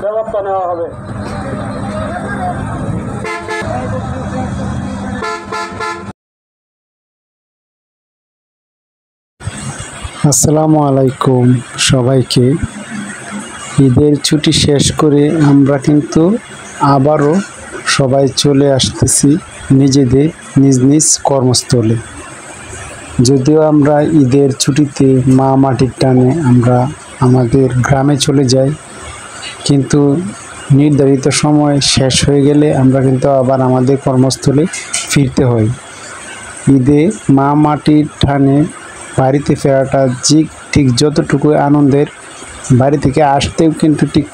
ব্যবস্থা নেওয়া হবে। আসসালামু আলাইকুম সবাইকে। ঈদের ছুটি শেষ করে আমরা কিন্তু আবারও সবাই চলে আসতেছি নিজেদের নিজ নিজ কর্মস্থলে। যদিও আমরা ঈদের ছুটিতে মা মাটির টানে আমরা আমাদের গ্রামে চলে যাই, কিন্তু নির্ধারিত সময় শেষ হয়ে গেলে আমরা কিন্তু আবার আমাদের কর্মস্থলে ফিরতে হয়। ঈদে মা মাটির টানে বাড়িতে ফেরাটা ঠিক যতটুকু আনন্দের, বাড়ি থেকে আসতেও কিন্তু ঠিক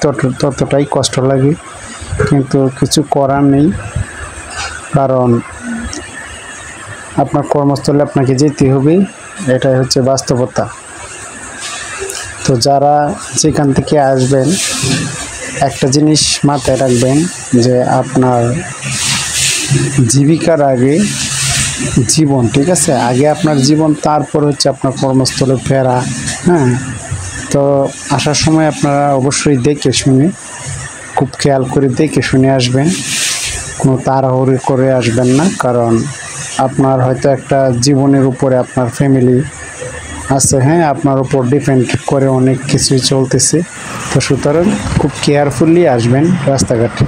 ততটাই কষ্ট লাগে, কিন্তু কিছু করার নেই, কারণ আপনার কর্মস্থলে আপনাকে যেতে হবে, এটাই হচ্ছে বাস্তবতা। তো যারা যেখান থেকে আসবেন একটা জিনিস মাথায় রাখবেন যে আপনার জীবিকার আগে জীবন, ঠিক আছে? আগে আপনার জীবন, তারপর হচ্ছে আপনার কর্মস্থলে ফেরা। হ্যাঁ, তো আসার সময় আপনারা অবশ্যই দেখে শুনে, খুব খেয়াল করে দেখে শুনে আসবেন, কোনো তাড়াহুড়ো করে আসবেন না, কারণ আপনার হয়তো একটা জীবনের উপরে আপনার ফ্যামিলি আছে, হ্যাঁ, আপনার উপর ডিপেন্ড করে অনেক কিছুই চলতেছে। তো সুতরাং খুব কেয়ারফুলি আসবেন রাস্তাঘাটে।